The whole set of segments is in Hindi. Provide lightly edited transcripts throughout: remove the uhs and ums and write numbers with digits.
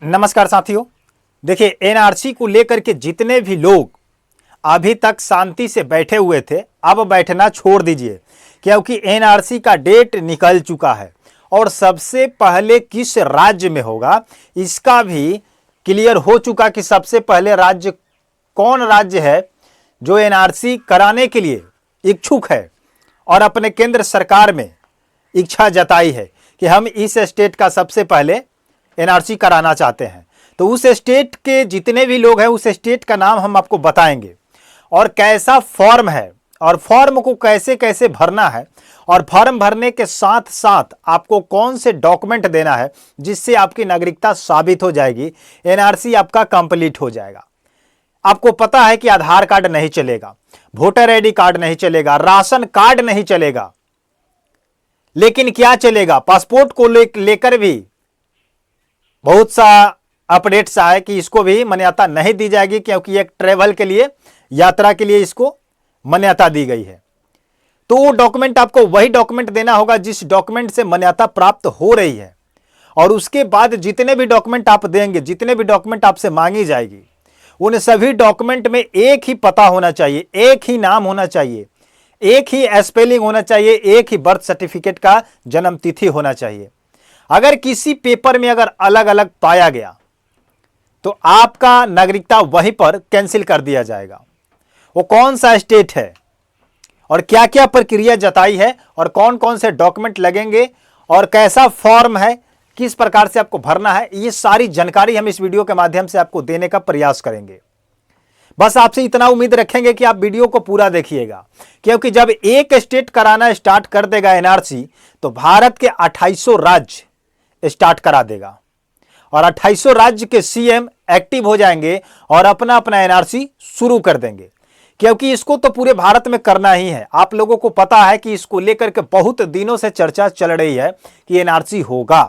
नमस्कार साथियों। देखिए, एनआरसी को लेकर के जितने भी लोग अभी तक शांति से बैठे हुए थे, अब बैठना छोड़ दीजिए, क्योंकि एनआरसी का डेट निकल चुका है और सबसे पहले किस राज्य में होगा इसका भी क्लियर हो चुका कि सबसे पहले राज्य कौन राज्य है जो एनआरसी कराने के लिए इच्छुक है और अपने केंद्र सरकार में इच्छा जताई है कि हम इस स्टेट का सबसे पहले एनआरसी कराना चाहते हैं। तो उस स्टेट के जितने भी लोग हैं उस स्टेट का नाम हम आपको बताएंगे और कैसा फॉर्म है और फॉर्म को कैसे कैसे भरना है और फॉर्म भरने के साथ साथ आपको कौन से डॉक्यूमेंट देना है जिससे आपकी नागरिकता साबित हो जाएगी, एनआरसी आपका कंप्लीट हो जाएगा। आपको पता है कि आधार कार्ड नहीं चलेगा, वोटर आईडी कार्ड नहीं चलेगा, राशन कार्ड नहीं चलेगा, लेकिन क्या चलेगा? पासपोर्ट को लेकर भी बहुत सा अपडेट्स आए कि इसको भी मान्यता नहीं दी जाएगी, क्योंकि एक ट्रेवल के लिए, यात्रा के लिए इसको मान्यता दी गई है। तो वो डॉक्यूमेंट आपको वही डॉक्यूमेंट देना होगा जिस डॉक्यूमेंट से मान्यता प्राप्त हो रही है, और उसके बाद जितने भी डॉक्यूमेंट आप देंगे, जितने भी डॉक्यूमेंट आपसे मांगी जाएगी, उन सभी डॉक्यूमेंट में एक ही पता होना चाहिए, एक ही नाम होना चाहिए, एक ही स्पेलिंग होना चाहिए, एक ही बर्थ सर्टिफिकेट का जन्म तिथि होना चाहिए। अगर किसी पेपर में अगर अलग अलग पाया गया तो आपका नागरिकता वहीं पर कैंसिल कर दिया जाएगा। वो कौन सा स्टेट है और क्या क्या प्रक्रिया जताई है और कौन कौन से डॉक्यूमेंट लगेंगे और कैसा फॉर्म है, किस प्रकार से आपको भरना है, ये सारी जानकारी हम इस वीडियो के माध्यम से आपको देने का प्रयास करेंगे। बस आपसे इतना उम्मीद रखेंगे कि आप वीडियो को पूरा देखिएगा, क्योंकि जब एक स्टेट कराना स्टार्ट कर देगा एनआरसी तो भारत के 2800 राज्य स्टार्ट करा देगा और 2800 राज्य के सीएम एक्टिव हो जाएंगे और अपना अपना एनआरसी शुरू कर देंगे, क्योंकि इसको तो पूरे भारत में करना ही है। आप लोगों को पता है कि इसको लेकर के बहुत दिनों से चर्चा चल रही है कि एनआरसी होगा,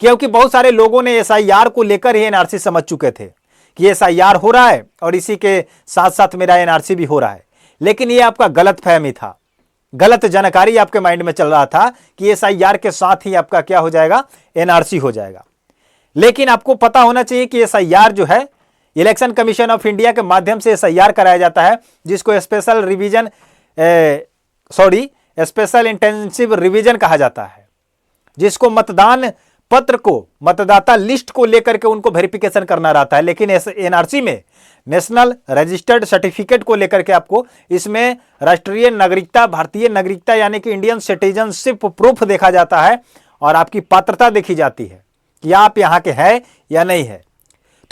क्योंकि बहुत सारे लोगों ने एसआईआर को लेकर ही एनआरसी समझ चुके थे कि एसआईआर हो रहा है और इसी के साथ साथ मेरा एनआरसी भी हो रहा है। लेकिन यह आपका गलतफहमी था, गलत जानकारी आपके माइंड में चल रहा था कि एसआईआर के साथ ही आपका क्या हो जाएगा, एनआरसी हो जाएगा। लेकिन आपको पता होना चाहिए कि एसआईआर जो है इलेक्शन कमीशन ऑफ इंडिया के माध्यम से एसआईआर कराया जाता है, जिसको स्पेशल इंटेंसिव रिवीजन कहा जाता है, जिसको मतदान पत्र को, मतदाता लिस्ट को लेकर के उनको वेरिफिकेशन करना रहता है। लेकिन एनआरसी में नेशनल रजिस्टर्ड सर्टिफिकेट को लेकर के आपको इसमें राष्ट्रीय नागरिकता, भारतीय नागरिकता यानी कि इंडियन सिटीजनशिप प्रूफ देखा जाता है और आपकी पात्रता देखी जाती है कि आप यहां के हैं या नहीं है।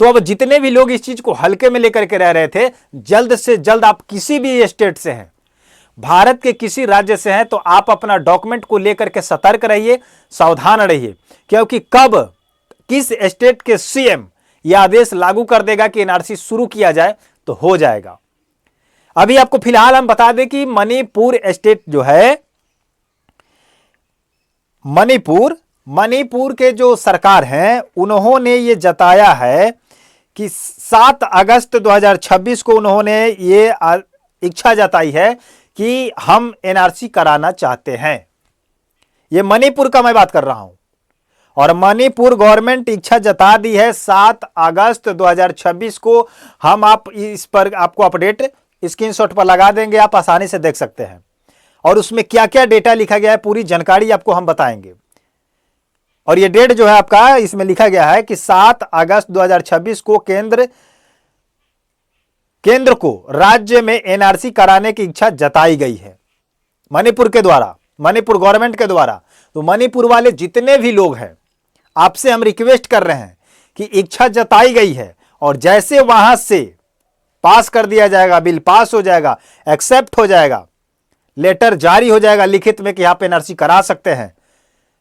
तो अब जितने भी लोग इस चीज को हल्के में लेकर के रह रहे थे, जल्द से जल्द आप किसी भी स्टेट से हैं, भारत के किसी राज्य से हैं, तो आप अपना डॉक्यूमेंट को लेकर के सतर्क रहिए, सावधान रहिए, क्योंकि कब किस स्टेट के सीएम यह आदेश लागू कर देगा कि एनआरसी शुरू किया जाए तो हो जाएगा। अभी आपको फिलहाल हम बता दें कि मणिपुर स्टेट जो है, मणिपुर के जो सरकार हैं उन्होंने ये जताया है कि 7 अगस्त 2026 को उन्होंने ये इच्छा जताई है कि हम एनआरसी कराना चाहते हैं। ये मणिपुर का मैं बात कर रहा हूं और मणिपुर गवर्नमेंट इच्छा जता दी है 7 अगस्त 2026 को। हम आप इस पर आपको अपडेट स्क्रीनशॉट पर लगा देंगे, आप आसानी से देख सकते हैं और उसमें क्या क्या डेटा लिखा गया है पूरी जानकारी आपको हम बताएंगे। और ये डेट जो है आपका इसमें लिखा गया है कि 7 अगस्त 2026 को केंद्र को राज्य में एनआरसी कराने की इच्छा जताई गई है मणिपुर के द्वारा, मणिपुर गवर्नमेंट के द्वारा। तो मणिपुर वाले जितने भी लोग हैं, आपसे हम रिक्वेस्ट कर रहे हैं कि इच्छा जताई गई है और जैसे वहां से पास कर दिया जाएगा, बिल पास हो जाएगा, एक्सेप्ट हो जाएगा, लेटर जारी हो जाएगा लिखित में कि आप एनआरसी करा सकते हैं,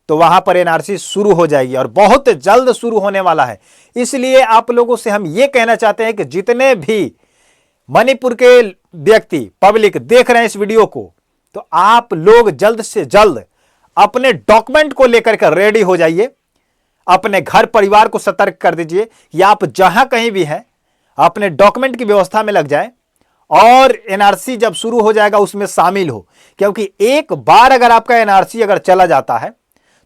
तो वहां पर एनआरसी शुरू हो जाएगी और बहुत जल्द शुरू होने वाला है। इसलिए आप लोगों से हम यह कहना चाहते हैं कि जितने भी मणिपुर के व्यक्ति, पब्लिक देख रहे हैं इस वीडियो को, तो आप लोग जल्द से जल्द अपने डॉक्यूमेंट को लेकर के रेडी हो जाइए, अपने घर परिवार को सतर्क कर दीजिए कि आप जहां कहीं भी हैं अपने डॉक्यूमेंट की व्यवस्था में लग जाएं और एनआरसी जब शुरू हो जाएगा उसमें शामिल हो, क्योंकि एक बार अगर आपका एनआरसी अगर चला जाता है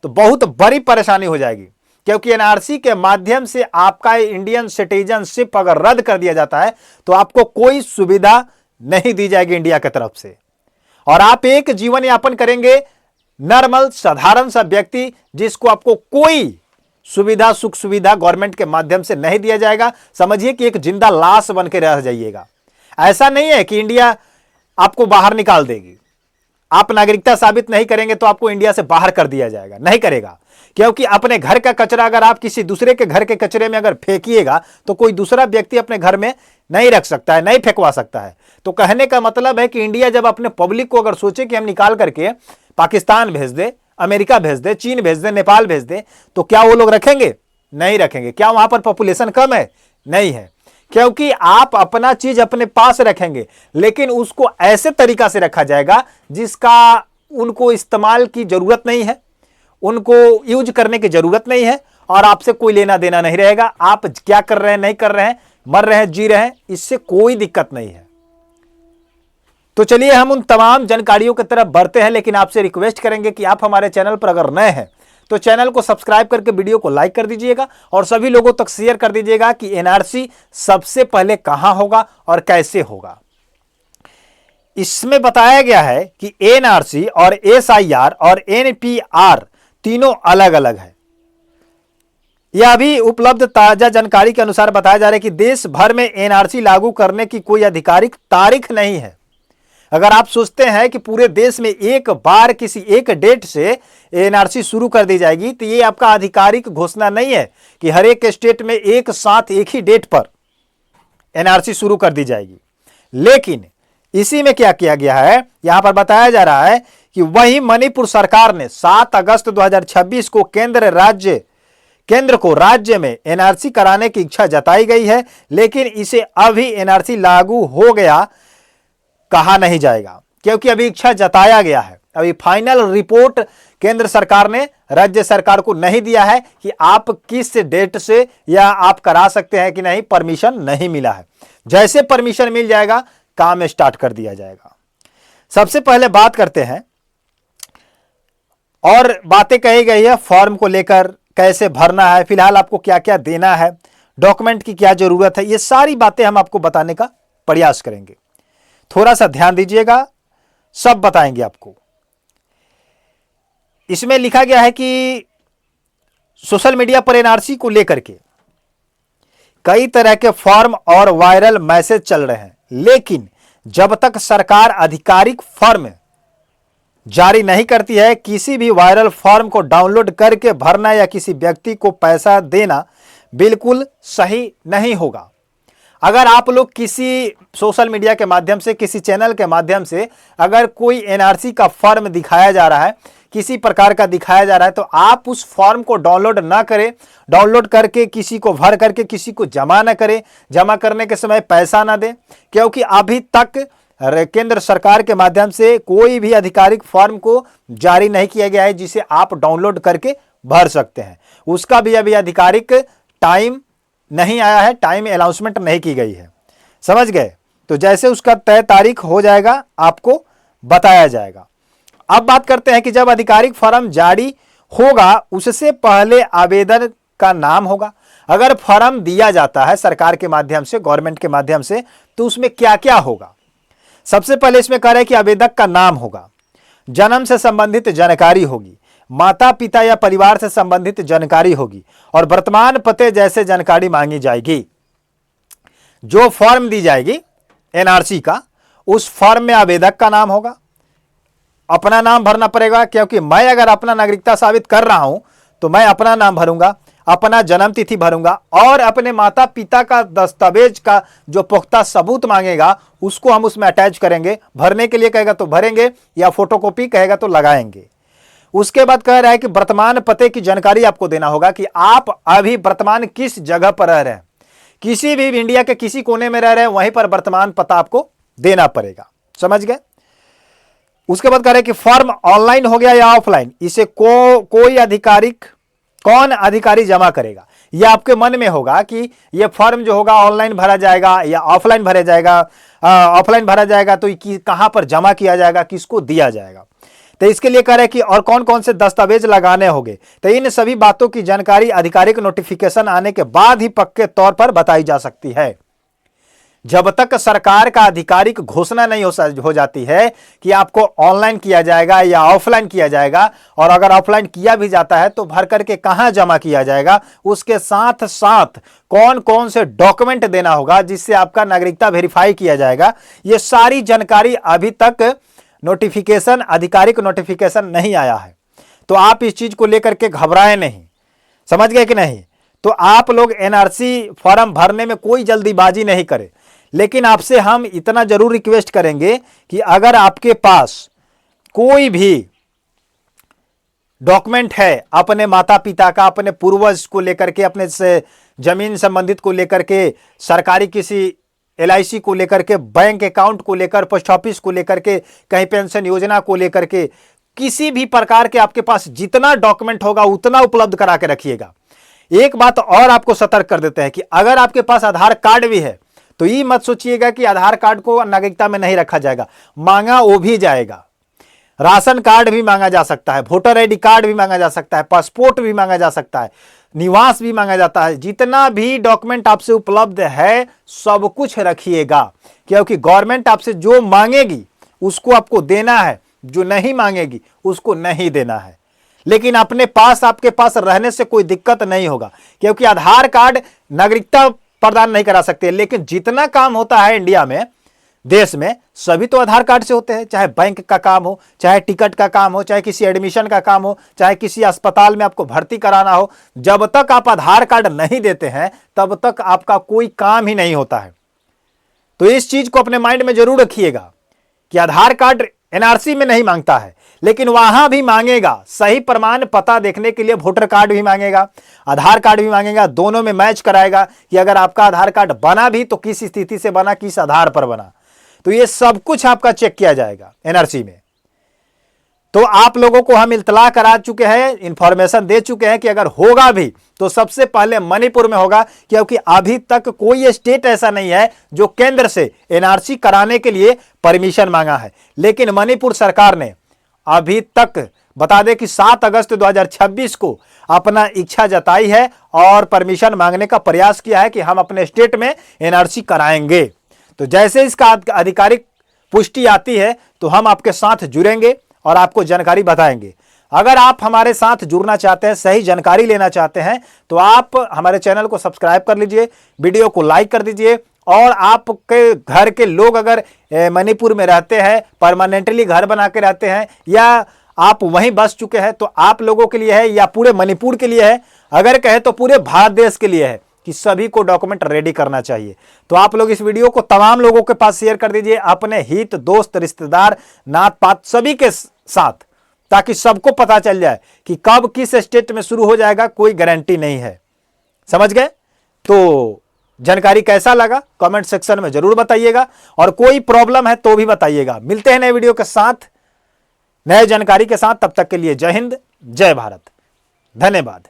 तो बहुत बड़ी परेशानी हो जाएगी। क्योंकि एनआरसी के माध्यम से आपका इंडियन सिटीजनशिप अगर रद्द कर दिया जाता है तो आपको कोई सुविधा नहीं दी जाएगी इंडिया की तरफ से, और आप एक जीवन यापन करेंगे नॉर्मल साधारण सा व्यक्ति, जिसको आपको कोई सुविधा सुख सुविधा गवर्नमेंट के माध्यम से नहीं दिया जाएगा। समझिए कि एक जिंदा लाश बन के रह जाइएगा। ऐसा नहीं है कि इंडिया आपको बाहर निकाल देगी, आप नागरिकता साबित नहीं करेंगे तो आपको इंडिया से बाहर कर दिया जाएगा, नहीं करेगा। क्योंकि अपने घर का कचरा अगर आप किसी दूसरे के घर के कचरे में अगर फेंकिएगा तो कोई दूसरा व्यक्ति अपने घर में नहीं रख सकता है, नहीं फेंकवा सकता है। तो कहने का मतलब है कि इंडिया जब अपने पब्लिक को अगर सोचे कि हम निकाल करके पाकिस्तान भेज दे, अमेरिका भेज दे, चीन भेज दे, नेपाल भेज दे, तो क्या वो लोग रखेंगे? नहीं रखेंगे। क्या वहां पर पॉपुलेशन कम है? नहीं है। क्योंकि आप अपना चीज अपने पास रखेंगे, लेकिन उसको ऐसे तरीका से रखा जाएगा जिसका उनको इस्तेमाल की जरूरत नहीं है, उनको यूज करने की जरूरत नहीं है, और आपसे कोई लेना देना नहीं रहेगा। आप क्या कर रहे हैं, नहीं कर रहे हैं, मर रहे हैं, जी रहे हैं, इससे कोई दिक्कत नहीं है। तो चलिए हम उन तमाम जानकारियों की तरफ बढ़ते हैं, लेकिन आपसे रिक्वेस्ट करेंगे कि आप हमारे चैनल पर अगर नए हैं तो चैनल को सब्सक्राइब करके वीडियो को लाइक कर दीजिएगा और सभी लोगों तक शेयर कर दीजिएगा कि एनआरसी सबसे पहले कहां होगा और कैसे होगा। इसमें बताया गया है कि एनआरसी और एसआईआर और एनपीआर तीनों अलग अलग है। यह अभी उपलब्ध ताजा जानकारी के अनुसार बताया जा रहा है कि देश भर में एनआरसी लागू करने की कोई आधिकारिक तारीख नहीं है। अगर आप सोचते हैं कि पूरे देश में एक बार किसी एक डेट से एनआरसी शुरू कर दी जाएगी, तो ये आपका आधिकारिक घोषणा नहीं है कि हर एक स्टेट में एक साथ एक ही डेट पर एनआरसी शुरू कर दी जाएगी। लेकिन इसी में क्या किया गया है, यहां पर बताया जा रहा है कि वही मणिपुर सरकार ने 7 अगस्त 2026 को केंद्र को राज्य में एनआरसी कराने की इच्छा जताई गई है, लेकिन इसे अभी एनआरसी लागू हो गया कहा नहीं जाएगा, क्योंकि अभी इच्छा जताया गया है। अभी फाइनल रिपोर्ट केंद्र सरकार ने राज्य सरकार को नहीं दिया है कि आप किस डेट से या आप करा सकते हैं कि नहीं, परमिशन नहीं मिला है। जैसे परमिशन मिल जाएगा काम स्टार्ट कर दिया जाएगा। सबसे पहले बात करते हैं, और बातें कही गई है फॉर्म को लेकर, कैसे भरना है, फिलहाल आपको क्या क्या देना है, डॉक्यूमेंट की क्या जरूरत है, ये सारी बातें हम आपको बताने का प्रयास करेंगे। थोड़ा सा ध्यान दीजिएगा, सब बताएंगे आपको। इसमें लिखा गया है कि सोशल मीडिया पर एनआरसी को लेकर के कई तरह के फॉर्म और वायरल मैसेज चल रहे हैं, लेकिन जब तक सरकार आधिकारिक फॉर्म जारी नहीं करती है, किसी भी वायरल फॉर्म को डाउनलोड करके भरना या किसी व्यक्ति को पैसा देना बिल्कुल सही नहीं होगा। अगर आप लोग किसी सोशल मीडिया के माध्यम से, किसी चैनल के माध्यम से अगर कोई एनआरसी का फॉर्म दिखाया जा रहा है, किसी प्रकार का दिखाया जा रहा है, तो आप उस फॉर्म को डाउनलोड ना करें, डाउनलोड करके किसी को भर करके किसी को जमा ना करें, जमा करने के समय पैसा ना दें, क्योंकि अभी तक केंद्र सरकार के माध्यम से कोई भी आधिकारिक फॉर्म को जारी नहीं किया गया है जिसे आप डाउनलोड करके भर सकते हैं। उसका भी अभी आधिकारिक टाइम नहीं आया है, टाइम अनाउंसमेंट नहीं की गई है, समझ गए। तो जैसे उसका तय तारीख हो जाएगा आपको बताया जाएगा। अब बात करते हैं कि जब आधिकारिक फॉर्म जारी होगा उससे पहले आवेदन का नाम होगा। अगर फॉर्म दिया जाता है सरकार के माध्यम से, गवर्नमेंट के माध्यम से, तो उसमें क्या क्या होगा। सबसे पहले इसमें कह रहा है कि आवेदक का नाम होगा, जन्म से संबंधित जानकारी होगी, माता पिता या परिवार से संबंधित जानकारी होगी, और वर्तमान पते जैसे जानकारी मांगी जाएगी। जो फॉर्म दी जाएगी एनआरसी का, उस फॉर्म में आवेदक का नाम होगा, अपना नाम भरना पड़ेगा, क्योंकि मैं अगर अपना नागरिकता साबित कर रहा हूं तो मैं अपना नाम भरूंगा, अपना जन्म तिथि भरूंगा, और अपने माता पिता का दस्तावेज का जो पुख्ता सबूत मांगेगा उसको हम उसमें अटैच करेंगे। भरने के लिए कहेगा तो भरेंगे, या फोटोकॉपी कहेगा तो लगाएंगे। उसके बाद कह रहा है कि वर्तमान पते की जानकारी आपको देना होगा कि आप अभी वर्तमान किस जगह पर रह रहे हैं। किसी भी इंडिया के किसी कोने में रह रहे हैं, वहीं पर वर्तमान पता आपको देना पड़ेगा, समझ गए। उसके बाद कह रहे हैं कि फॉर्म ऑनलाइन हो गया या ऑफलाइन, इसे कोई आधिकारिक, कौन अधिकारी जमा करेगा। यह आपके मन में होगा कि यह फॉर्म जो होगा ऑनलाइन भरा जाएगा या ऑफलाइन भरा जाएगा। ऑफलाइन भरा जाएगा तो कहां पर जमा किया जाएगा, किसको दिया जाएगा। तो इसके लिए कह रहे हैं कि और कौन कौन से दस्तावेज लगाने होंगे। तो इन सभी बातों की जानकारी आधिकारिक नोटिफिकेशन आने के बाद ही पक्के तौर पर बताई जा सकती है। जब तक सरकार का आधिकारिक घोषणा नहीं हो जाती है कि आपको ऑनलाइन किया जाएगा या ऑफलाइन किया जाएगा, और अगर ऑफलाइन किया भी जाता है तो भर करके कहां जमा किया जाएगा, उसके साथ साथ कौन कौन से डॉक्यूमेंट देना होगा जिससे आपका नागरिकता वेरीफाई किया जाएगा, ये सारी जानकारी अभी तक नोटिफिकेशन, आधिकारिक नोटिफिकेशन नहीं आया है। तो आप इस चीज को लेकर के घबराएं नहीं, समझ गए कि नहीं। तो आप लोग एनआरसी फॉर्म भरने में कोई जल्दीबाजी नहीं करें, लेकिन आपसे हम इतना जरूर रिक्वेस्ट करेंगे कि अगर आपके पास कोई भी डॉक्यूमेंट है अपने माता पिता का, अपने पूर्वज को लेकर के, अपने से जमीन संबंधित को लेकर के, सरकारी किसी एलआईसी को लेकर के, बैंक अकाउंट को लेकर, पोस्ट ऑफिस को लेकर के, कहीं पेंशन योजना को लेकर के, किसी भी प्रकार के आपके पास जितना डॉक्यूमेंट होगा उतना उपलब्ध करा के रखिएगा। एक बात और आपको सतर्क कर देते हैं कि अगर आपके पास आधार कार्ड भी है तो ये मत सोचिएगा कि आधार कार्ड को नागरिकता में नहीं रखा जाएगा, मांगा वो भी जाएगा। राशन कार्ड भी मांगा जा सकता है, वोटर आईडी कार्ड भी मांगा जा सकता है, पासपोर्ट भी मांगा जा सकता है, निवास भी मांगा जाता है। जितना भी डॉक्यूमेंट आपसे उपलब्ध है सब कुछ रखिएगा, क्योंकि गवर्नमेंट आपसे जो मांगेगी उसको आपको देना है, जो नहीं मांगेगी उसको नहीं देना है। लेकिन अपने पास, आपके पास रहने से कोई दिक्कत नहीं होगा, क्योंकि आधार कार्ड नागरिकता प्रदान नहीं करा सकते, लेकिन जितना काम होता है इंडिया में, देश में, सभी तो आधार कार्ड से होते हैं। चाहे बैंक का काम हो, चाहे टिकट का काम हो, चाहे किसी एडमिशन का काम हो, चाहे किसी अस्पताल में आपको भर्ती कराना हो, जब तक आप आधार कार्ड नहीं देते हैं तब तक आपका कोई काम ही नहीं होता है। तो इस चीज को अपने माइंड में जरूर रखिएगा कि आधार कार्ड एनआरसी में नहीं मांगता है, लेकिन वहां भी मांगेगा। सही प्रमाण पता देखने के लिए वोटर कार्ड भी मांगेगा, आधार कार्ड भी मांगेगा, दोनों में मैच कराएगा कि अगर आपका आधार कार्ड बना भी तो किस स्थिति से बना, किस आधार पर बना। तो ये सब कुछ आपका चेक किया जाएगा एनआरसी में। तो आप लोगों को हम इत्तला करा चुके हैं, इंफॉर्मेशन दे चुके हैं कि अगर होगा भी तो सबसे पहले मणिपुर में होगा, क्योंकि अभी तक कोई स्टेट ऐसा नहीं है जो केंद्र से एनआरसी कराने के लिए परमिशन मांगा है। लेकिन मणिपुर सरकार ने अभी तक, बता दें कि 7 अगस्त 2026 को अपना इच्छा जताई है और परमिशन मांगने का प्रयास किया है कि हम अपने स्टेट में एनआरसी कराएंगे। तो जैसे इसका आधिकारिक पुष्टि आती है तो हम आपके साथ जुड़ेंगे और आपको जानकारी बताएंगे। अगर आप हमारे साथ जुड़ना चाहते हैं, सही जानकारी लेना चाहते हैं, तो आप हमारे चैनल को सब्सक्राइब कर लीजिए, वीडियो को लाइक कर दीजिए। और आपके घर के लोग अगर मणिपुर में रहते हैं, परमानेंटली घर बना के रहते हैं, या आप वहीं बस चुके हैं, तो आप लोगों के लिए है या पूरे मणिपुर के लिए है, अगर कहे तो पूरे भारत देश के लिए है कि सभी को डॉक्यूमेंट रेडी करना चाहिए। तो आप लोग इस वीडियो को तमाम लोगों के पास शेयर कर दीजिए, अपने हित, दोस्त, रिश्तेदार, नात पात सभी के साथ, ताकि सबको पता चल जाए कि कब किस स्टेट में शुरू हो जाएगा, कोई गारंटी नहीं है। समझ गए? तो जानकारी कैसा लगा कमेंट सेक्शन में जरूर बताइएगा, और कोई प्रॉब्लम है तो भी बताइएगा। मिलते हैं नए वीडियो के साथ, नए जानकारी के साथ। तब तक के लिए जय हिंद, जय भारत, धन्यवाद।